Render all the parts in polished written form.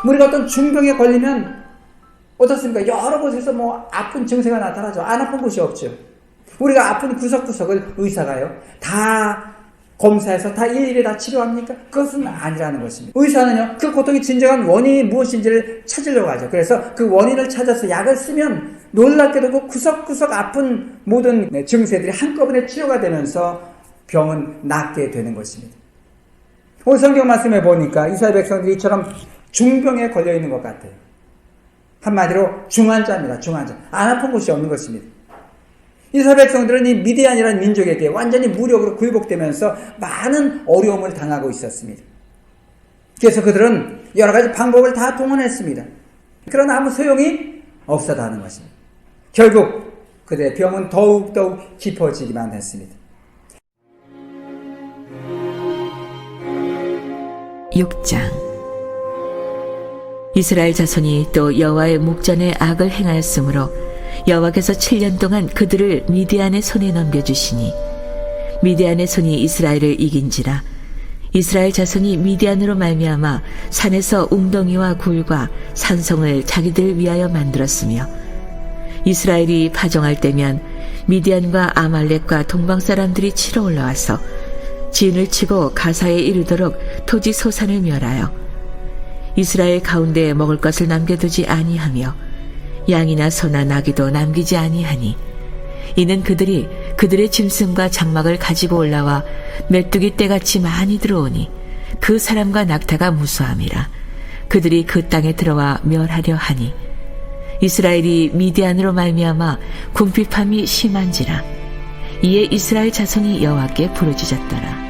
우리가 어떤 중병에 걸리면 어떻습니까? 여러 곳에서 아픈 증세가 나타나죠. 안 아픈 곳이 없죠. 우리가 아픈 구석구석을 의사가요 다 검사해서 다 일일이 다 치료합니까? 그것은 아니라는 것입니다. 의사는요 그 고통의 진정한 원인이 무엇인지를 찾으려고 하죠. 그래서 그 원인을 찾아서 약을 쓰면 놀랍게도 그 구석구석 아픈 모든 증세들이 한꺼번에 치료가 되면서 병은 낫게 되는 것입니다. 오늘 성경 말씀에 보니까 이스라엘 백성들이 이처럼 중병에 걸려있는 것 같아요. 한마디로 중환자입니다. 중환자. 안 아픈 곳이 없는 것입니다. 이스라엘 백성들은 이 미디안이라는 민족에게 완전히 무력으로 굴복되면서 많은 어려움을 당하고 있었습니다. 그래서 그들은 여러 가지 방법을 다 동원했습니다. 그러나 아무 소용이 없었다는 것입니다. 결국 그들의 병은 더욱더욱 깊어지기만 했습니다. 6장. 이스라엘 자손이 또 여호와의 목전에 악을 행하였으므로 여호와께서 7년 동안 그들을 미디안의 손에 넘겨주시니 미디안의 손이 이스라엘을 이긴지라. 이스라엘 자손이 미디안으로 말미암아 산에서 웅덩이와 굴과 산성을 자기들 위하여 만들었으며 이스라엘이 파종할 때면 미디안과 아말렉과 동방 사람들이 치러 올라와서 진을 치고 가사에 이르도록 토지 소산을 멸하여 이스라엘 가운데에 먹을 것을 남겨두지 아니하며 양이나 소나 나귀도 남기지 아니하니 이는 그들이 그들의 짐승과 장막을 가지고 올라와 메뚜기 떼같이 많이 들어오니 그 사람과 낙타가 무수함이라. 그들이 그 땅에 들어와 멸하려 하니 이스라엘이 미디안으로 말미암아 궁핍함이 심한지라. 이에 이스라엘 자손이 여호와께 부르짖었더라.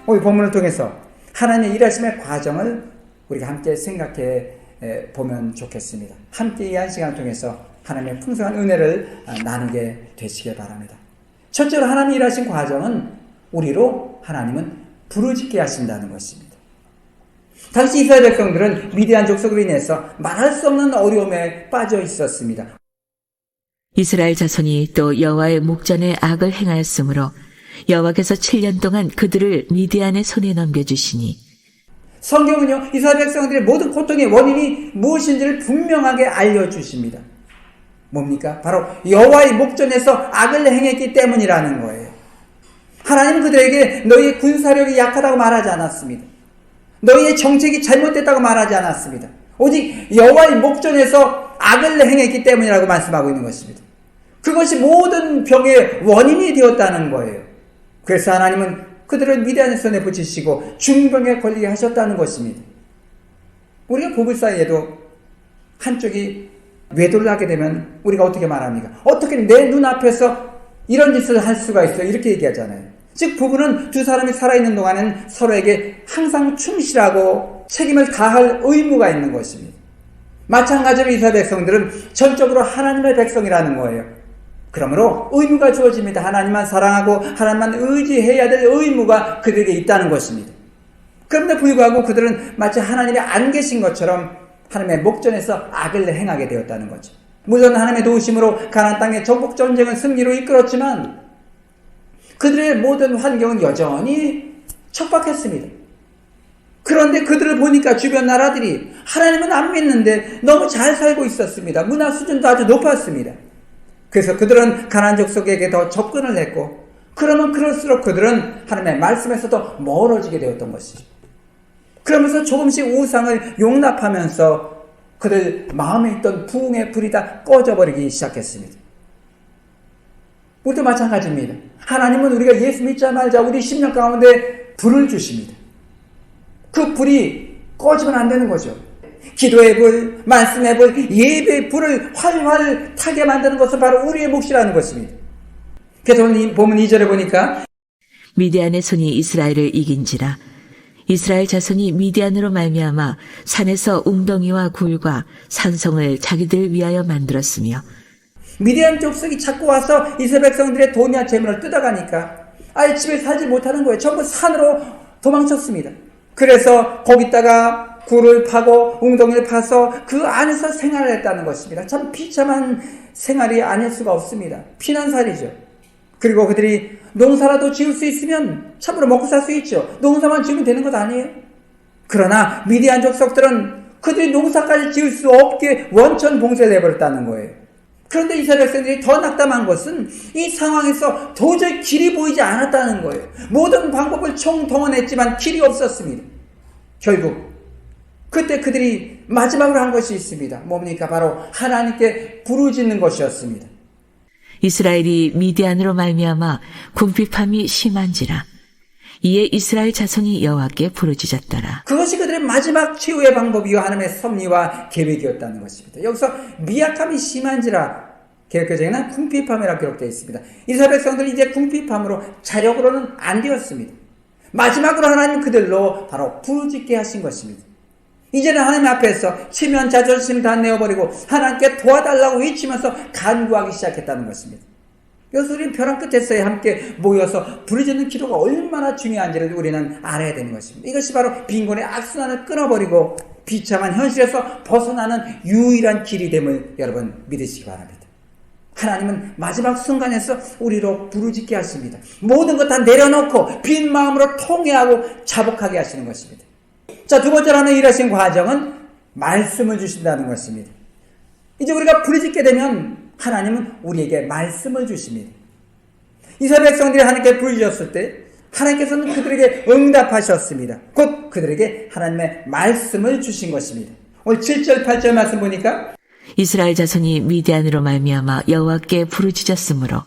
오늘 본문을 통해서 하나님의 일하심의 과정을 우리가 함께 생각해 보면 좋겠습니다. 함께 이 한 시간을 통해서 하나님의 풍성한 은혜를 나누게 되시길 바랍니다. 첫째로 하나님이 일하신 과정은 우리로 하나님은 부르짖게 하신다는 것입니다. 당시 이스라엘 백성들은 미디안 족속으로 인해서 말할 수 없는 어려움에 빠져 있었습니다. 이스라엘 자손이 또 여호와의 목전에 악을 행하였으므로 여호와께서 7년 동안 그들을 미디안의 손에 넘겨주시니 성경은요 이스라엘 백성들의 모든 고통의 원인이 무엇인지를 분명하게 알려주십니다. 뭡니까? 바로 여호와의 목전에서 악을 행했기 때문이라는 거예요. 하나님은 그들에게 너희의 군사력이 약하다고 말하지 않았습니다. 너희의 정책이 잘못됐다고 말하지 않았습니다. 오직 여호와의 목전에서 악을 행했기 때문이라고 말씀하고 있는 것입니다. 그것이 모든 병의 원인이 되었다는 거예요. 그래서 하나님은 그들을 미디안의 손에 붙이시고 중병에 걸리게 하셨다는 것입니다. 우리가 부부 사이에도 한쪽이 외도를 하게 되면 우리가 어떻게 말합니까? 어떻게 내 눈앞에서 이런 짓을 할 수가 있어? 이렇게 얘기하잖아요. 즉 부부는 두 사람이 살아있는 동안은 서로에게 항상 충실하고 책임을 다할 의무가 있는 것입니다. 마찬가지로 이스라엘 백성들은 전적으로 하나님의 백성이라는 거예요. 그러므로 의무가 주어집니다. 하나님만 사랑하고 하나님만 의지해야 될 의무가 그들에게 있다는 것입니다. 그런데 불구하고 그들은 마치 하나님이 안 계신 것처럼 하나님의 목전에서 악을 행하게 되었다는 거죠. 물론 하나님의 도우심으로 가나안 땅의 정복 전쟁은 승리로 이끌었지만 그들의 모든 환경은 여전히 척박했습니다. 그런데 그들을 보니까 주변 나라들이 하나님은 안 믿는데 너무 잘 살고 있었습니다. 문화 수준도 아주 높았습니다. 그래서 그들은 가나안 족속에게 더 접근을 했고 그러면 그럴수록 그들은 하나님의 말씀에서도 멀어지게 되었던 것이죠. 그러면서 조금씩 우상을 용납하면서 그들 마음에 있던 부흥의 불이 다 꺼져버리기 시작했습니다. 우리도 마찬가지입니다. 하나님은 우리가 예수 믿자 말자 우리 심령 가운데 불을 주십니다. 그 불이 꺼지면 안 되는 거죠. 기도의 불, 말씀의 불, 예배의 불을 활활 타게 만드는 것은 바로 우리의 몫이라는 것입니다. 그래서 오늘 보면 2절에 보니까 미디안의 손이 이스라엘을 이긴지라. 이스라엘 자손이 미디안으로 말미암아 산에서 웅덩이와 굴과 산성을 자기들 위하여 만들었으며 미디안 족속이 자꾸 와서 이스라엘 백성들의 돈이나 재물을 뜯어가니까 아예 집에 살지 못하는 거예요. 전부 산으로 도망쳤습니다. 그래서 거기다가 굴을 파고 웅덩이를 파서 그 안에서 생활을 했다는 것입니다. 참 비참한 생활이 아닐 수가 없습니다. 피난살이죠. 그리고 그들이 농사라도 지을 수 있으면 참으로 먹고 살 수 있죠. 농사만 지으면 되는 것 아니에요? 그러나 미디안 족속들은 그들이 농사까지 지을 수 없게 원천 봉쇄를 해버렸다는 거예요. 그런데 이스라엘 백성들이 더 낙담한 것은 이 상황에서 도저히 길이 보이지 않았다는 거예요. 모든 방법을 총동원했지만 길이 없었습니다. 결국 그때 그들이 마지막으로 한 것이 있습니다. 뭡니까? 바로 하나님께 부르짖는 것이었습니다. 이스라엘이 미디안으로 말미암아 궁핍함이 심한지라 이에 이스라엘 자손이 여호와께 부르짖었더라. 그것이 그들의 마지막 최후의 방법이요 하나님의 섭리와 계획이었다는 것입니다. 여기서 미약함이 심한지라 개혁교정에는 궁핍함이라고 기록되어 있습니다. 이스라엘 백성들이 이제 궁핍함으로 자력으로는 안 되었습니다. 마지막으로 하나님 그들로 바로 부르짖게 하신 것입니다. 이제는 하나님 앞에서 체면 자존심 다 내어버리고 하나님께 도와달라고 외치면서 간구하기 시작했다는 것입니다. 여기서 우리는 벼랑 끝에서야 함께 모여서 부르짖는 기도가 얼마나 중요한지를 우리는 알아야 되는 것입니다. 이것이 바로 빈곤의 악순환을 끊어버리고 비참한 현실에서 벗어나는 유일한 길이 됨을 여러분 믿으시기 바랍니다. 하나님은 마지막 순간에서 우리로 부르짖게 하십니다. 모든 것 다 내려놓고 빈 마음으로 통회하고 자복하게 하시는 것입니다. 자, 두 번째로 하는 일하신 과정은 말씀을 주신다는 것입니다. 이제 우리가 부르짖게 되면 하나님은 우리에게 말씀을 주십니다. 이스라엘 백성들이 하나님께 부르짖었을 때 하나님께서는 그들에게 응답하셨습니다. 곧 그들에게 하나님의 말씀을 주신 것입니다. 오늘 7절 8절 말씀 보니까 이스라엘 자손이 미디안으로 말미암아 여호와께 부르짖었으므로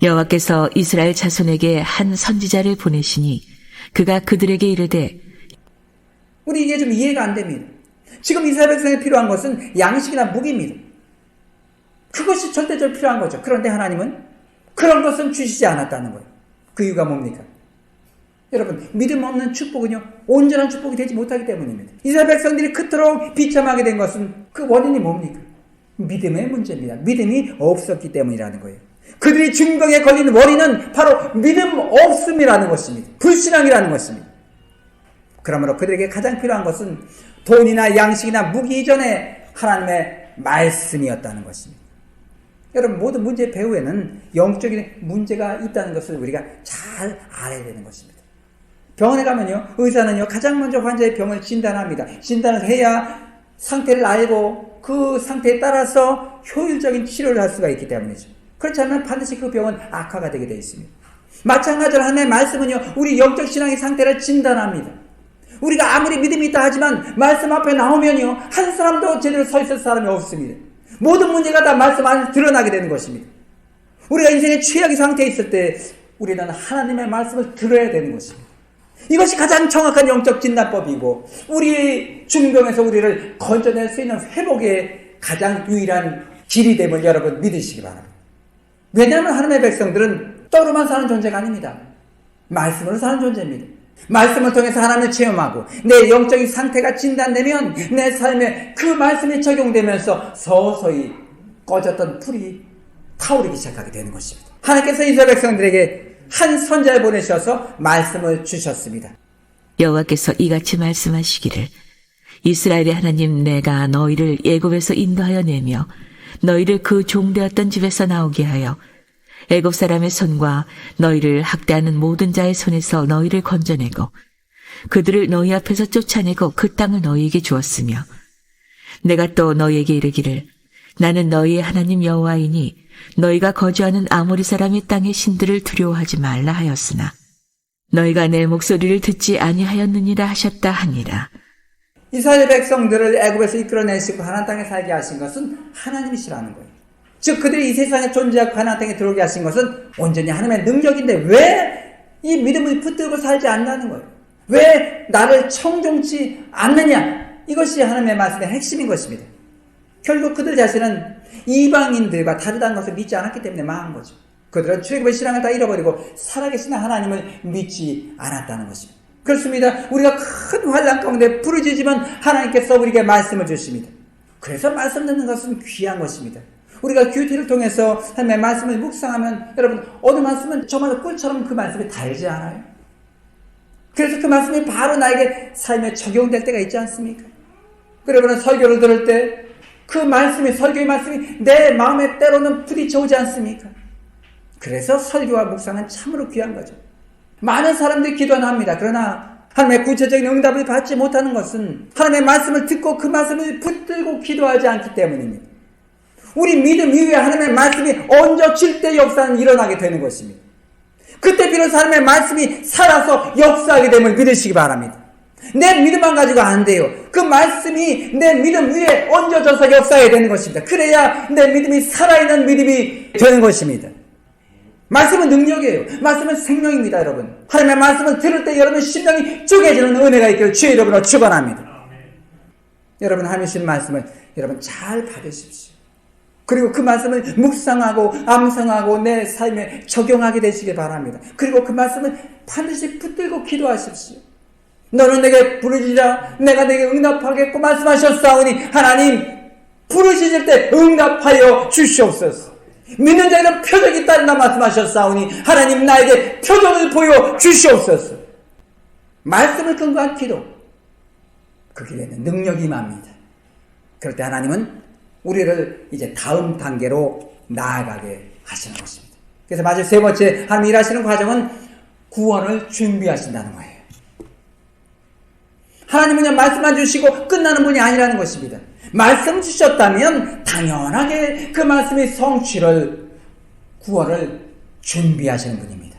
여호와께서 이스라엘 자손에게 한 선지자를 보내시니 그가 그들에게 이르되 우리 이게 좀 이해가 안 됩니다. 지금 이스라엘 백성에 필요한 것은 양식이나 무기입니다. 그것이 절대적으로 필요한 거죠. 그런데 하나님은 그런 것은 주시지 않았다는 거예요. 그 이유가 뭡니까? 여러분, 믿음 없는 축복은요, 온전한 축복이 되지 못하기 때문입니다. 이스라엘 백성들이 그토록 비참하게 된 것은 그 원인이 뭡니까? 믿음의 문제입니다. 믿음이 없었기 때문이라는 거예요. 그들이 중병에 걸리는 원인은 바로 믿음 없음이라는 것입니다. 불신앙이라는 것입니다. 그러므로 그들에게 가장 필요한 것은 돈이나 양식이나 무기 이전에 하나님의 말씀이었다는 것입니다. 여러분, 모든 문제 배후에는 영적인 문제가 있다는 것을 우리가 잘 알아야 되는 것입니다. 병원에 가면요, 의사는요, 가장 먼저 환자의 병을 진단합니다. 진단을 해야 상태를 알고 그 상태에 따라서 효율적인 치료를 할 수가 있기 때문이죠. 그렇지 않으면 반드시 그 병은 악화가 되게 되어 있습니다. 마찬가지로 하나님의 말씀은요, 우리 영적 신앙의 상태를 진단합니다. 우리가 아무리 믿음이 있다 하지만 말씀 앞에 나오면요, 한 사람도 제대로 서 있을 사람이 없습니다. 모든 문제가 다 말씀 안에 드러나게 되는 것입니다. 우리가 인생의 최악의 상태에 있을 때 우리는 하나님의 말씀을 들어야 되는 것입니다. 이것이 가장 정확한 영적 진단법이고 우리의 중병에서 우리를 건져낼 수 있는 회복의 가장 유일한 길이 됨을 여러분 믿으시기 바랍니다. 왜냐하면 하나님의 백성들은 떡으로만 사는 존재가 아닙니다. 말씀으로 사는 존재입니다. 말씀을 통해서 하나님을 체험하고 내 영적인 상태가 진단되면 내 삶에 그 말씀이 적용되면서 서서히 꺼졌던 불이 타오르기 시작하게 되는 것입니다. 하나님께서 이스라엘 백성들에게 한 선지자를 보내셔서 말씀을 주셨습니다. 여호와께서 이같이 말씀하시기를 이스라엘의 하나님 내가 너희를 애굽에서 인도하여 내며 너희를 그 종되었던 집에서 나오게 하여 애굽 사람의 손과 너희를 학대하는 모든 자의 손에서 너희를 건져내고 그들을 너희 앞에서 쫓아내고 그 땅을 너희에게 주었으며 내가 또 너희에게 이르기를 나는 너희의 하나님 여호와이니 너희가 거주하는 아모리 사람의 땅의 신들을 두려워하지 말라 하였으나 너희가 내 목소리를 듣지 아니하였느니라 하셨다 하니라. 이스라엘 백성들을 애굽에서 이끌어내시고 가나안 땅에 살게 하신 것은 하나님이시라는 거예요. 즉 그들이 이 세상에 존재하고 가나안 땅에 들어오게 하신 것은 온전히 하나님의 능력인데 왜 이 믿음을 붙들고 살지 않는다는 거예요. 왜 나를 청종치 않느냐. 이것이 하나님의 말씀의 핵심인 것입니다. 결국 그들 자신은 이방인들과 다르다는 것을 믿지 않았기 때문에 망한 거죠. 그들은 출애굽의 신앙을 다 잃어버리고 살아계신 하나님을 믿지 않았다는 것입니다. 그렇습니다. 우리가 큰 환난 가운데 부르짖으면 하나님께서 우리에게 말씀을 주십니다. 그래서 말씀 듣는 것은 귀한 것입니다. 우리가 큐티를 통해서 하나님의 말씀을 묵상하면 여러분 어느 말씀은 정말 꿀처럼 그 말씀이 달지 않아요? 그래서 그 말씀이 바로 나에게 삶에 적용될 때가 있지 않습니까? 그러면 설교를 들을 때 그 말씀이, 설교의 말씀이 내 마음에 때로는 부딪혀 오지 않습니까? 그래서 설교와 묵상은 참으로 귀한 거죠. 많은 사람들이 기도는 합니다. 그러나 하나님의 구체적인 응답을 받지 못하는 것은 하나님의 말씀을 듣고 그 말씀을 붙들고 기도하지 않기 때문입니다. 우리 믿음 이후에 하나님의 말씀이 얹어질 때 역사는 일어나게 되는 것입니다. 그때 비로소 하나님의 말씀이 살아서 역사하게 됨을 믿으시기 바랍니다. 내 믿음만 가지고 안 돼요. 그 말씀이 내 믿음 위에 얹어져서 역사해야 되는 것입니다. 그래야 내 믿음이 살아있는 믿음이 되는 것입니다. 말씀은 능력이에요. 말씀은 생명입니다, 여러분. 하나님의 말씀을 들을 때 여러분 심령이 쪼개지는 은혜가 있기를 주의 이름으로 축원합니다. 여러분 하나님 주신 말씀을 여러분 잘 받으십시오. 그리고 그 말씀을 묵상하고 암송하고 내 삶에 적용하게 되시길 바랍니다. 그리고 그 말씀을 반드시 붙들고 기도하십시오. 너는 내게 부르짖으라 내가 내게 응답하겠고 말씀하셨사오니 하나님 부르짖을 때 응답하여 주시옵소서. 믿는 자에는 표적이 따른다 말씀하셨사오니 하나님 나에게 표적을 보여 주시옵소서. 말씀을 근거한 기도, 그 길에는 능력이 임합니다. 그럴 때 하나님은 우리를 이제 다음 단계로 나아가게 하시는 것입니다. 그래서 마지막 세 번째 하나님 일하시는 과정은 구원을 준비하신다는 거예요. 하나님은 그냥 말씀만 주시고 끝나는 분이 아니라는 것입니다. 말씀 주셨다면 당연하게 그 말씀의 성취를, 구원을 준비하시는 분입니다.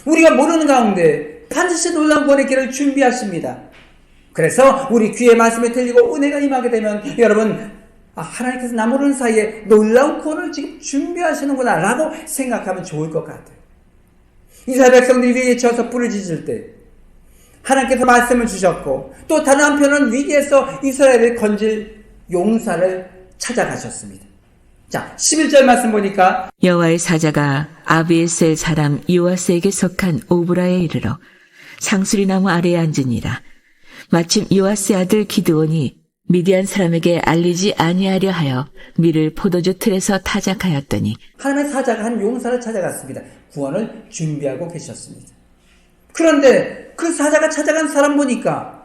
우리가 모르는 가운데 반드시 놀라운 구원의 길을 준비하십니다. 그래서 우리 귀에 말씀이 들리고 은혜가 임하게 되면 여러분 하나님께서 나 모르는 사이에 놀라운 구원을 지금 준비하시는구나 라고 생각하면 좋을 것 같아요. 이스라엘 백성들이 위기에 처해서 부르짖을 때 하나님께서 말씀을 주셨고 또 다른 한편은 위기에서 이스라엘을 건질 용사를 찾아가셨습니다. 자, 11절 말씀 보니까 여호와의 사자가 아비에셀 사람 요아스에게 속한 오브라에 이르러 상수리나무 아래에 앉으니라. 마침 요아스의 아들 기드온이 미디안 사람에게 알리지 아니하려 하여 밀을 포도주 틀에서 타작하였더니 하나님의 사자가 한 용사를 찾아갔습니다. 구원을 준비하고 계셨습니다. 그런데 그 사자가 찾아간 사람 보니까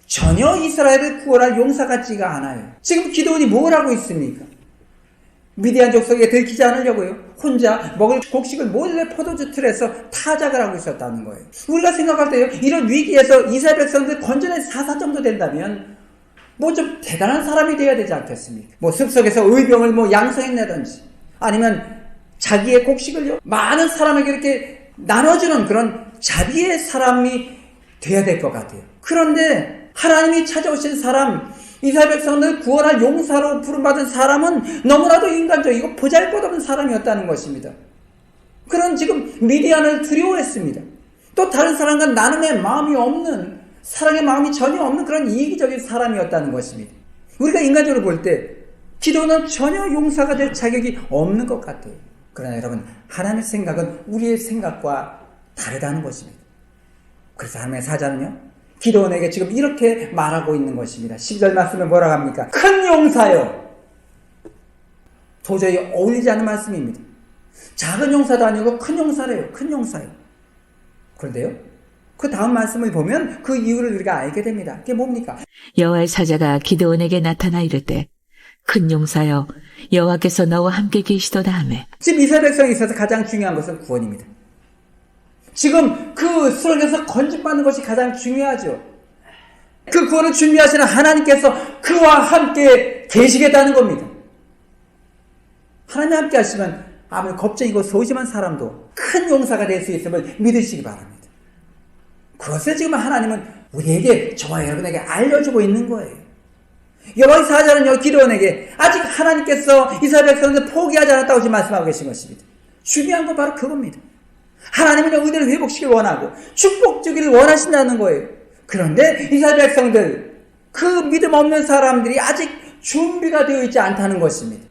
전혀 이스라엘을 구원할 용사 같지가 않아요. 지금 기드온이 뭘 하고 있습니까? 미디안 족속에 들키지 않으려고요. 혼자 먹을 곡식을 몰래 포도주 틀에서 타작을 하고 있었다는 거예요. 우리가 생각할 때요, 이런 위기에서 이스라엘 백성들 건져낸 사사 정도 된다면 뭐 좀 대단한 사람이 되어야 되지 않겠습니까? 뭐 숲속에서 의병을 뭐 양성해내든지 아니면 자기의 곡식을요 많은 사람에게 이렇게 나눠주는 그런 자비의 사람이 돼야 될 것 같아요. 그런데 하나님이 찾아오신 사람, 이스라엘 백성을 구원할 용사로 부름받은 사람은 너무나도 인간적이고 보잘것없는 사람이었다는 것입니다. 그런 지금 미디안을 두려워했습니다. 또 다른 사람과 나눔의 마음이 없는, 사랑의 마음이 전혀 없는 그런 이기적인 사람이었다는 것입니다. 우리가 인간적으로 볼 때 기도는 전혀 용사가 될 자격이 없는 것 같아요. 그러나 여러분, 하나님의 생각은 우리의 생각과 다르다는 것입니다. 그래서 하나님의 사자는요, 기도원에게 지금 이렇게 말하고 있는 것입니다. 10절 말씀에 뭐라고 합니까? 큰 용사요. 도저히 어울리지 않는 말씀입니다. 작은 용사도 아니고 큰 용사래요. 큰 용사요. 그런데요, 그 다음 말씀을 보면 그 이유를 우리가 알게 됩니다. 그게 뭡니까? 여호와의 사자가 기드온에게 나타나 이르되 큰 용사여 여호와께서 너와 함께 계시도다 하매. 지금 이스라엘 백성에 있어서 가장 중요한 것은 구원입니다. 지금 그 수렁에서 건집받는 것이 가장 중요하죠. 그 구원을 준비하시는 하나님께서 그와 함께 계시겠다는 겁니다. 하나님 함께 하시면 아무리 겁쟁이고 소심한 사람도 큰 용사가 될 수 있음을 믿으시기 바랍니다. 그것을 지금 하나님은 우리에게, 저와 여러분에게 알려주고 있는 거예요. 여호와의 사자는요, 기드온에게 아직 하나님께서 이스라엘 백성들 포기하지 않았다고 지금 말씀하고 계신 것입니다. 중요한 건 바로 그겁니다. 하나님은 은혜를 회복시키길 원하고 축복 주기를 원하신다는 거예요. 그런데 이스라엘 백성들, 그 믿음 없는 사람들이 아직 준비가 되어 있지 않다는 것입니다.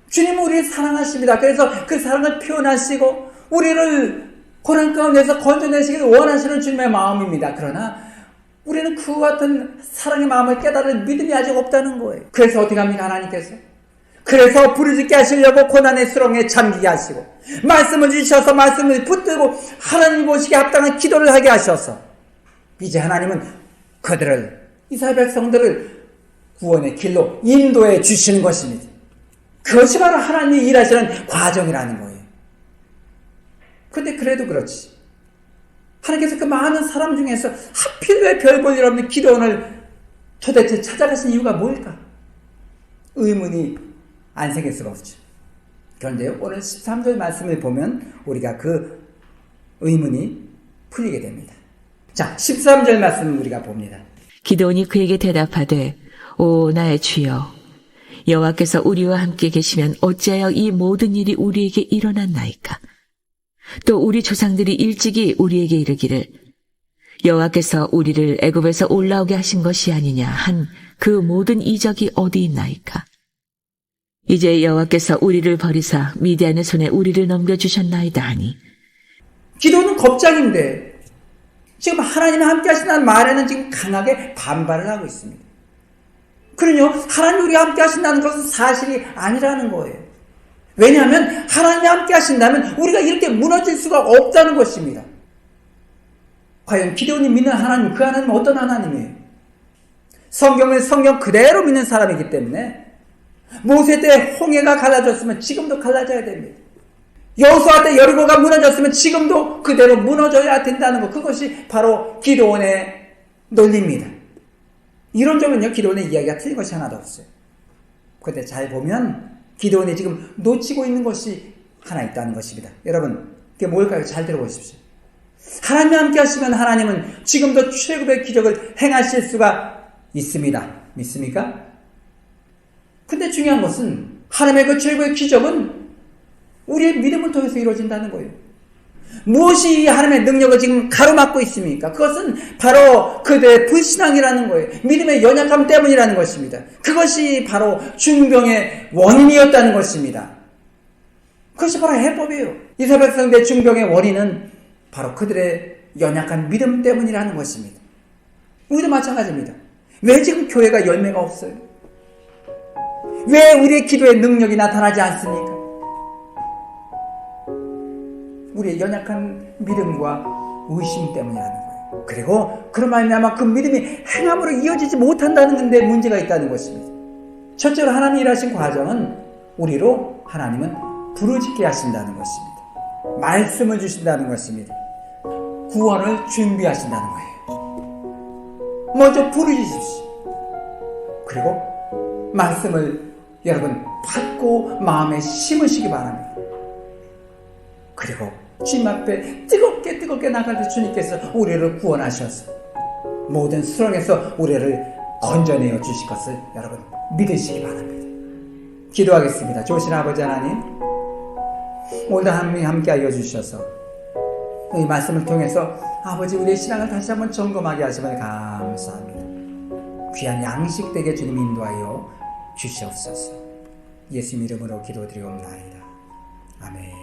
주님은 우리를 사랑하십니다. 그래서 그 사랑을 표현하시고 우리를 고난 가운데서 건져내시기를 원하시는 주님의 마음입니다. 그러나 우리는 그와 같은 사랑의 마음을 깨달을 믿음이 아직 없다는 거예요. 그래서 어떻게 합니까, 하나님께서? 그래서 부르짖게 하시려고 고난의 수렁에 잠기게 하시고 말씀을 주셔서 말씀을 붙들고 하나님 보시기에 합당한 기도를 하게 하셔서 이제 하나님은 그들을, 이스라엘 백성들을 구원의 길로 인도해 주시는 것입니다. 그것이 바로 하나님이 일하시는 과정이라는 거예요. 그런데 그래도 그렇지. 하나님께서 그 많은 사람 중에서 하필 왜 별 볼 일 없는 기도원을 도대체 찾아가신 이유가 뭘까? 의문이 안 생길 수가 없죠. 그런데 오늘 13절 말씀을 보면 우리가 그 의문이 풀리게 됩니다. 자, 13절 말씀을 우리가 봅니다. 기드온이 그에게 대답하되 오 나의 주여 여호와께서 우리와 함께 계시면 어찌하여 이 모든 일이 우리에게 일어났나이까? 또 우리 조상들이 일찍이 우리에게 이르기를 여호와께서 우리를 애굽에서 올라오게 하신 것이 아니냐 한 그 모든 이적이 어디 있나이까? 이제 여호와께서 우리를 버리사 미디안의 손에 우리를 넘겨주셨나이다 하니 기도는 겁장인데 지금 하나님이 함께 하신다는 말에는 지금 강하게 반발을 하고 있습니다. 그러뇨 하나님이 우리와 함께 하신다는 것은 사실이 아니라는 거예요. 왜냐하면 하나님이 함께 하신다면 우리가 이렇게 무너질 수가 없다는 것입니다. 과연 기도원이 믿는 하나님, 그 하나님은 어떤 하나님이에요? 성경을 성경 그대로 믿는 사람이기 때문에 모세 때 홍해가 갈라졌으면 지금도 갈라져야 됩니다. 여호수아 때 여리고가 무너졌으면 지금도 그대로 무너져야 된다는 것, 그것이 바로 기도원의 논리입니다. 이런 점은요, 기도원의 이야기가 틀린 것이 하나도 없어요. 그런데 잘 보면 기도원이 지금 놓치고 있는 것이 하나 있다는 것입니다. 여러분, 그게 뭘까요? 잘 들어보십시오. 하나님이 함께 하시면 하나님은 지금도 최고의 기적을 행하실 수가 있습니다. 믿습니까? 근데 중요한 것은 하나님의 그 최고의 기적은 우리의 믿음을 통해서 이루어진다는 거예요. 무엇이 이 하나님의 능력을 지금 가로막고 있습니까? 그것은 바로 그들의 불신앙이라는 거예요. 믿음의 연약함 때문이라는 것입니다. 그것이 바로 중병의 원인이었다는 것입니다. 그것이 바로 해법이에요. 이스라엘 백성들의 중병의 원인은 바로 그들의 연약한 믿음 때문이라는 것입니다. 우리도 마찬가지입니다. 왜 지금 교회가 열매가 없어요? 왜 우리의 기도의 능력이 나타나지 않습니까? 우리의 연약한 믿음과 의심 때문이라는 거예요. 그리고 그런 말미암아 그 믿음이 행함으로 이어지지 못한다는 데 문제가 있다는 것입니다. 첫째로 하나님이 일하신 과정은 우리로 하나님은 부르짖게 하신다는 것입니다. 말씀을 주신다는 것입니다. 구원을 준비하신다는 거예요. 먼저 부르짖으십시오. 그리고 말씀을 여러분 받고 마음에 심으시기 바랍니다. 그리고 주님 앞에 뜨겁게 나갈 때 주님께서 우리를 구원하셔서 모든 수렁에서 우리를 건져내어 주실 것을 여러분 믿으시기 바랍니다. 기도하겠습니다. 좋으신 아버지 하나님, 오늘도 하나님이 함께하여 주셔서 이 말씀을 통해서 아버지 우리의 신앙을 다시 한번 점검하게 하시면 감사합니다. 귀한 양식 되게 주님 인도하여 주시옵소서. 예수 이름으로 기도드리옵나이다. 아멘.